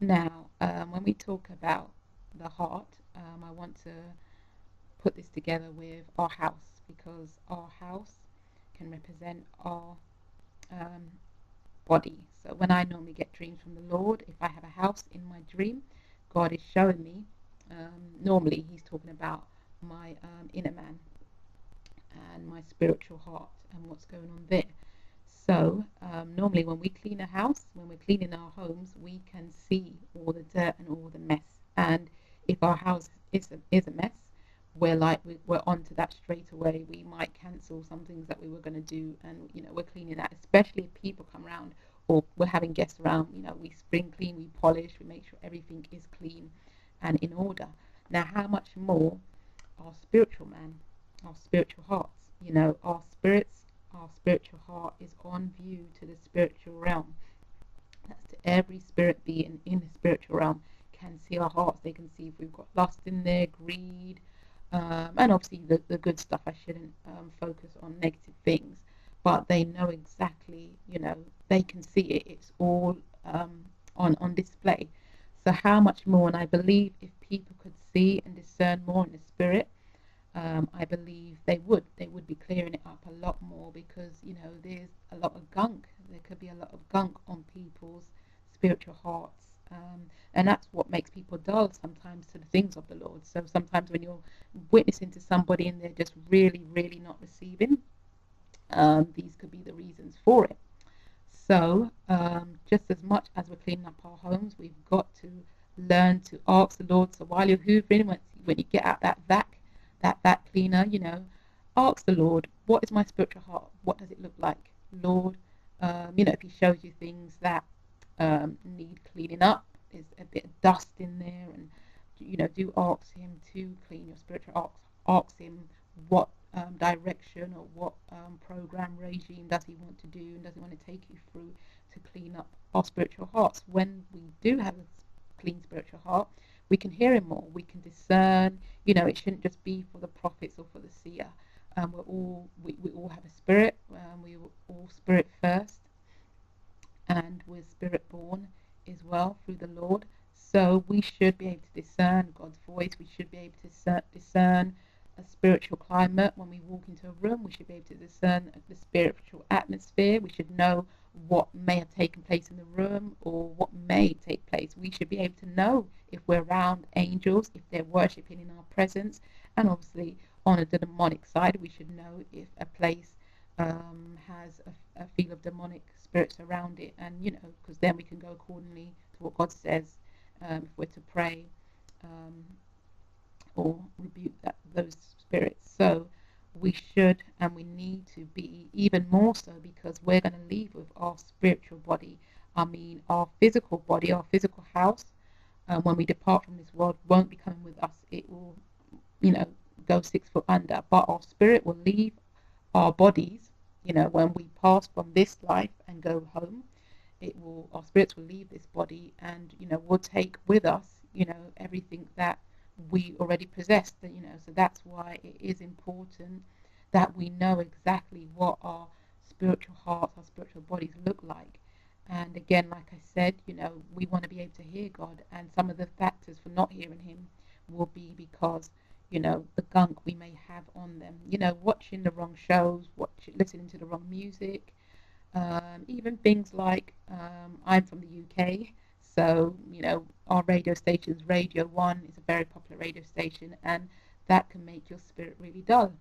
Now, when we talk about the heart, I want to put this together with our house, because our house can represent our um, body. So when I normally get dreams from the Lord, if I have a house in my dream, God is showing me. Normally, He's talking about my inner man and my spiritual heart and what's going on there. So normally, when we clean a house, when we're cleaning our homes, we can see all the dirt and all the mess. And if our house is a mess, we're onto that straight away. We might cancel some things that we were going to do, and we're cleaning that. Especially if people come around or we're having guests around, we spring clean, we polish, we make sure everything is clean and in order. Now, how much more our spiritual man, our spiritual hearts? Our spirits, our spiritual heart is on view to the spiritual realm. That's to every spirit being in the spiritual realm can see our hearts. They can see if we've got lust in there, greed, and obviously the good stuff. I shouldn't focus on negative things, but they know exactly. They can see it. It's all on display. So how much more? And I believe if people could see and discern more in the spirit, I believe they would be clearing it up a lot more, because there's a lot of gunk. There could be a lot of gunk on people's spiritual hearts, and that's what makes people dull sometimes to the things of the Lord. So sometimes when you're witnessing to somebody and they're just really, really not receiving, these could be the reasons for it. So just as much as we're cleaning up our homes, we've got to learn to ask the Lord. So while you're hoovering, when you get out that cleaner, ask the Lord, what is my spiritual heart? What does it look like? Lord, if He shows you things that need cleaning up, there's a bit of dust in there, and do ask Him to clean your spiritual heart. Ask Him what direction or what program regime does He want to do, and does He want to take you through to clean up our spiritual hearts. When we do have a clean spiritual heart, we can hear Him more, we can discern. It shouldn't just be for the prophets or for the seer. We all have a spirit. We were all spirit first, and we're spirit born as well through the Lord. So we should be able to discern God's voice. We should be able to discern a spiritual climate. When we walk into a room, we should be able to discern the spiritual atmosphere. We should know what may have taken place in the room or what may take place. We should be able to know if we're around angels, if they're worshipping in our presence. And obviously on the demonic side, we should know if a place has a feel of demonic spirits around it, and because then we can go accordingly to what God says, if we're to pray or rebuke those spirits. So we should and we need to be even more so, because we're going to leave with our spiritual body. I mean, our physical body, our physical house, when we depart from this world, won't be coming with us. It will, go 6 foot under. But our spirit will leave our bodies. When we pass from this life and go home, our spirits will leave this body, and we'll take with us, everything that we already possess. So that's why it is important that we know exactly what our spiritual hearts, our spiritual bodies look like. And again, like I said, we want to be able to hear God, and some of the factors for not hearing Him will be because the gunk we may have on them, watching the wrong shows, listening to the wrong music, even things like, I'm from the UK, so our radio station's Radio 1 is a very popular radio station, and that can make your spirit really dull.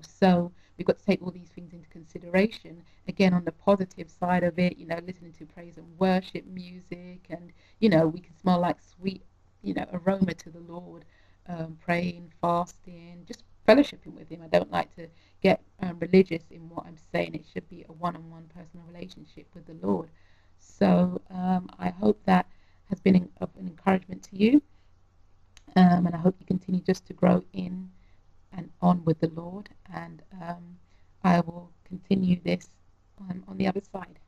So we've got to take all these things into consideration. Again, on the positive side of it, listening to praise and worship music, and we can smell like sweet aroma to the Lord, praying, fasting, just fellowshipping with Him. I don't like to get religious in what I'm saying. It should be a one-on-one personal relationship with the Lord. So I hope that has been of an encouragement to you, and I hope you continue just to grow in and on with the Lord, and I will continue this on the other side.